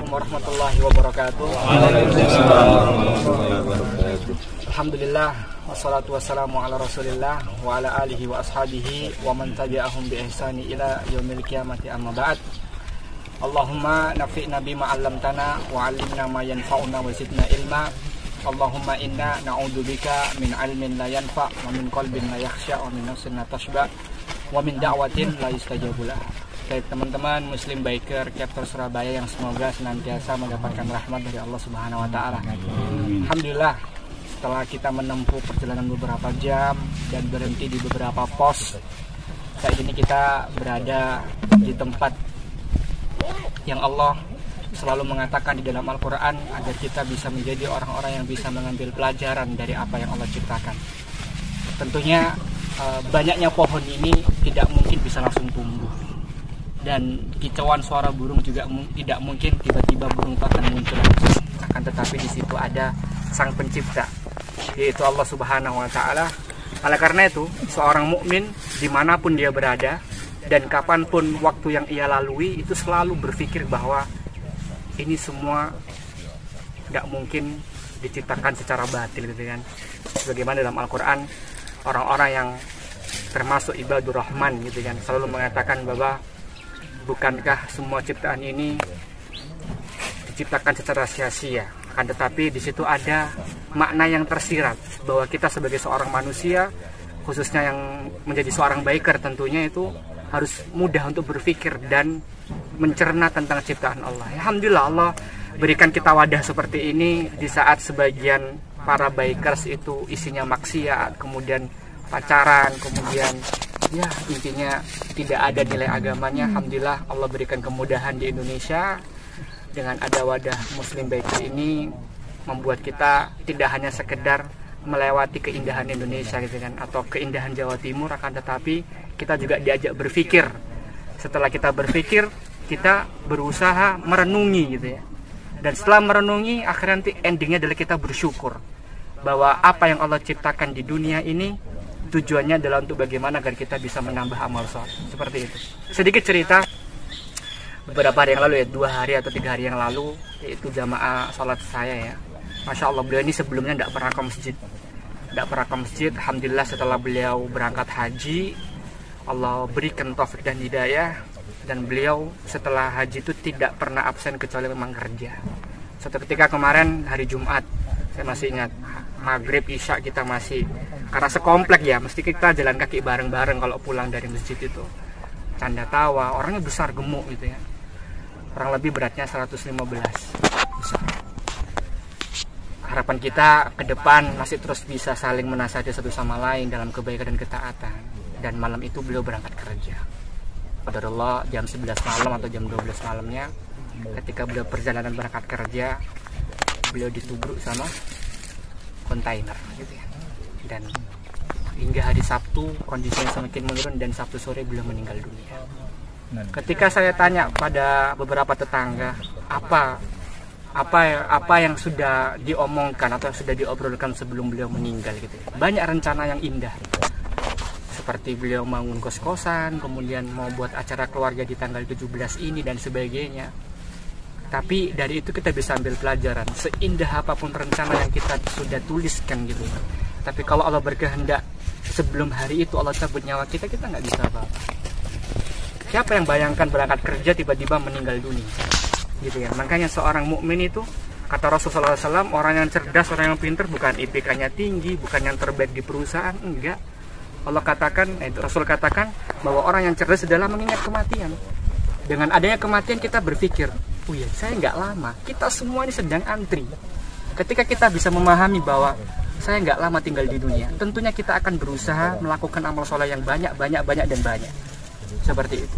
Assalamualaikum warahmatullahi wabarakatuh. Alhamdulillah wassalatu wassalamu ala Rasulillah wa ala alihi wa ashabihi wa man tabi'ahum bi ihsani ila yaumil qiyamati, amma ba'd. Allahumma nafi'na bima 'allamtana wa 'allimna ma yanfa'una wa zidna ilma. Allahumma inna na'udzubika min 'ilmin la yanfa' wa min qalbin la yakhsha wa min nafsin la tashba' wa min da'watin la yustajabu lah. Baik teman-teman Muslim Biker Chapter Surabaya yang semoga senantiasa mendapatkan rahmat dari Allah Subhanahu wa taala. Alhamdulillah, setelah kita menempuh perjalanan beberapa jam dan berhenti di beberapa pos, saat ini kita berada di tempat yang Allah selalu mengatakan di dalam Al-Quran agar kita bisa menjadi orang-orang yang bisa mengambil pelajaran dari apa yang Allah ciptakan. Tentunya banyaknya pohon ini tidak mungkin bisa langsung tumbuh, dan kicauan suara burung juga tidak mungkin tiba-tiba burung itu akan muncul. Akan tetapi di situ ada Sang Pencipta, yaitu Allah Subhanahu wa taala. Oleh karena itu, seorang mukmin dimanapun dia berada dan kapanpun waktu yang ia lalui itu selalu berpikir bahwa ini semua tidak mungkin diciptakan secara batil, gitu kan. Sebagaimana dalam Al-Quran, orang-orang yang termasuk ibadur rahman, gitu kan, selalu mengatakan bahwa bukankah semua ciptaan ini diciptakan secara sia-sia? Akan tetapi di situ ada makna yang tersirat bahwa kita sebagai seorang manusia, khususnya yang menjadi seorang biker, tentunya itu harus mudah untuk berpikir dan mencerna tentang ciptaan Allah. Alhamdulillah Allah berikan kita wadah seperti ini di saat sebagian para bikers itu isinya maksiat, kemudian pacaran, kemudian ya intinya tidak ada nilai agamanya. Alhamdulillah Allah berikan kemudahan di Indonesia dengan ada wadah Muslim Biker ini, membuat kita tidak hanya sekedar melewati keindahan Indonesia, gitu kan, atau keindahan Jawa Timur, akan tetapi kita juga diajak berpikir. Setelah kita berpikir, kita berusaha merenungi, gitu ya. Dan setelah merenungi, akhirnya nanti endingnya adalah kita bersyukur bahwa apa yang Allah ciptakan di dunia ini tujuannya adalah untuk bagaimana agar kita bisa menambah amal soleh. Seperti itu. Sedikit cerita, beberapa hari yang lalu ya, 2 hari atau 3 hari yang lalu, yaitu jamaah sholat saya ya. Masya Allah, beliau ini sebelumnya tidak pernah ke masjid. Tidak pernah ke masjid. Alhamdulillah setelah beliau berangkat haji, Allah berikan taufik dan hidayah. Dan beliau setelah haji itu tidak pernah absen kecuali memang kerja. Suatu ketika kemarin hari Jumat, saya masih ingat, maghrib isya kita masih, karena sekomplek ya, mesti kita jalan kaki bareng-bareng kalau pulang dari masjid itu. Canda tawa, orangnya besar gemuk gitu ya. Kurang lebih beratnya 115. Besar. Harapan kita ke depan masih terus bisa saling menasihati satu sama lain dalam kebaikan dan ketaatan. Dan malam itu beliau berangkat kerja. Qadarullah jam 11 malam atau jam 12 malamnya, ketika beliau perjalanan berangkat kerja, beliau ditubruk sama kontainer, gitu ya. Dan hingga hari Sabtu kondisinya semakin menurun dan Sabtu sore beliau meninggal dunia. Ketika saya tanya pada beberapa tetangga apa yang sudah diomongkan atau yang sudah diobrolkan sebelum beliau meninggal, gitu ya, banyak rencana yang indah, seperti beliau bangun kos-kosan, kemudian mau buat acara keluarga di tanggal 17 ini dan sebagainya. Tapi dari itu kita bisa ambil pelajaran, seindah apapun rencana yang kita sudah tuliskan, gitu, tapi kalau Allah berkehendak sebelum hari itu Allah cabut nyawa kita nggak bisa apa-apa. Siapa yang bayangkan berangkat kerja tiba-tiba meninggal dunia, gitu ya. Makanya seorang mukmin itu, kata Rasulullah SAW, orang yang cerdas, orang yang pintar, bukan IPK-nya tinggi, bukan yang terbaik di perusahaan, enggak. Allah katakan, Rasul katakan bahwa orang yang cerdas adalah mengingat kematian. Dengan adanya kematian kita berpikir, oh iya, saya nggak lama, kita semua ini sedang antri. Ketika kita bisa memahami bahwa saya nggak lama tinggal di dunia, tentunya kita akan berusaha melakukan amal soleh yang banyak dan banyak. Seperti itu.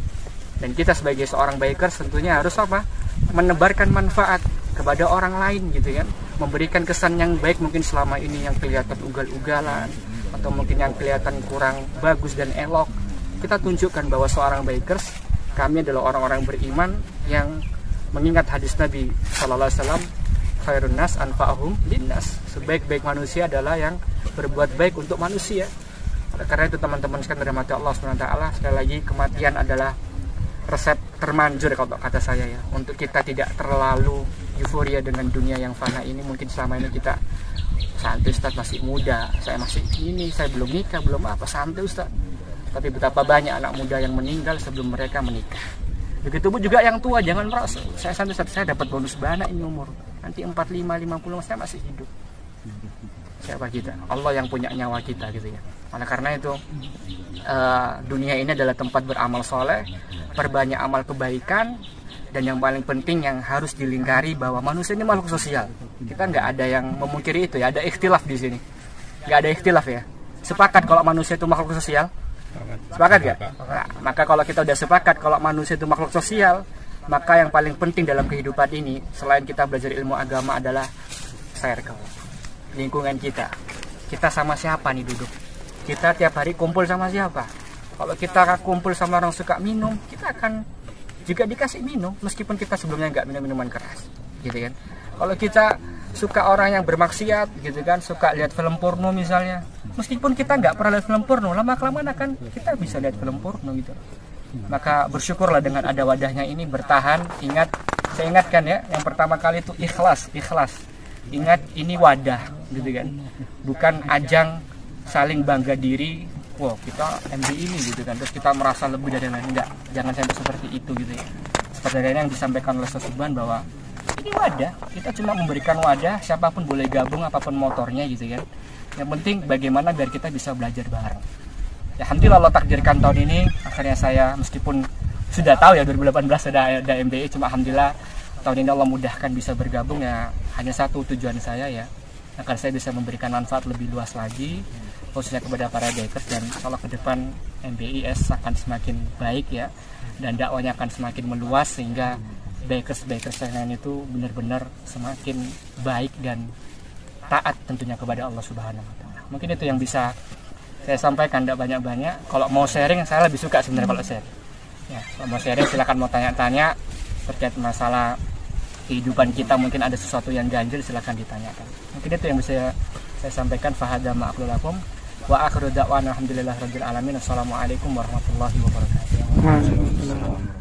Dan kita sebagai seorang biker tentunya harus apa? Menebarkan manfaat kepada orang lain, gitu kan. Memberikan kesan yang baik, mungkin selama ini yang kelihatan ugal-ugalan atau mungkin yang kelihatan kurang bagus dan elok, kita tunjukkan bahwa seorang bikers, kami adalah orang-orang beriman yang mengingat hadis Nabi Sallallahu Alaihi Wasallam, khairun nas anfa'ahum linnas, sebaik-baik manusia adalah yang berbuat baik untuk manusia. Karena itu teman-teman sekalian, dirahmati Allah SWT, sekali lagi kematian adalah resep termanjur kalau kata saya ya, untuk kita tidak terlalu euforia dengan dunia yang fana ini. Mungkin selama ini kita santai, Ustaz masih muda, saya masih ini, saya belum nikah, belum apa, santai Ustaz. Tapi betapa banyak anak muda yang meninggal sebelum mereka menikah. Begitupun juga yang tua, jangan merasa saya santai Ustaz, saya dapat bonus banyak ini umur, nanti 45, 50 saya masih hidup. Siapa kita? Allah yang punya nyawa kita gitu ya. Oleh karena itu dunia ini adalah tempat beramal soleh, perbanyak amal kebaikan, dan yang paling penting yang harus dilingkari bahwa manusia ini makhluk sosial. Kita nggak ada yang memungkiri itu ya, ada ikhtilaf di sini. Nggak ada ikhtilaf ya. Sepakat kalau manusia itu makhluk sosial? Sepakat nggak? Nah, maka kalau kita udah sepakat kalau manusia itu makhluk sosial, maka yang paling penting dalam kehidupan ini selain kita belajar ilmu agama adalah circle, lingkungan kita. Kita sama siapa nih duduk? Kita tiap hari kumpul sama siapa? Kalau kita kumpul sama orang suka minum, kita akan juga dikasih minum meskipun kita sebelumnya nggak minum minuman keras, gitu kan? Kalau kita suka orang yang bermaksiat, gitu kan, suka lihat film porno misalnya, meskipun kita nggak pernah lihat film porno, lama-kelamaan akan kita bisa lihat film porno gitu. Maka bersyukurlah dengan ada wadahnya ini, bertahan. Ingat, saya ingatkan ya, yang pertama kali itu ikhlas. Ingat, ini wadah, gitu kan, bukan ajang saling bangga diri. Wow, kita MBI ini gitu kan, terus kita merasa lebih dari lain. Enggak, jangan sampai seperti itu gitu ya. Seperti yang disampaikan oleh Ustaz Subhan bahwa ini wadah, kita cuma memberikan wadah, siapapun boleh gabung, apapun motornya gitu kan. Yang penting bagaimana biar kita bisa belajar bareng. Ya, alhamdulillah Allah takdirkan tahun ini akhirnya saya, meskipun sudah tahu ya 2018 ada MBI, cuma alhamdulillah tahun ini Allah mudahkan bisa bergabung ya. Hanya satu tujuan saya ya, agar saya bisa memberikan manfaat lebih luas lagi, khususnya kepada para bikers, dan kalau ke depan MBIS akan semakin baik ya, dan dakwanya akan semakin meluas sehingga bikers yang lain itu benar-benar semakin baik dan taat tentunya kepada Allah Subhanahu wa Ta'ala. Mungkin itu yang bisa saya sampaikan, tidak banyak-banyak. Kalau mau sharing, saya lebih suka sebenarnya kalau sharing. Ya, kalau mau sharing silakan, mau tanya-tanya terkait masalah kehidupan kita, mungkin ada sesuatu yang ganjil, silakan ditanyakan. Mungkin itu yang bisa saya sampaikan. Fahadha ma'aklulakum wa akhiru da'wana alhamdulillahirabbil alamin. Assalamualaikum warahmatullahi wabarakatuh.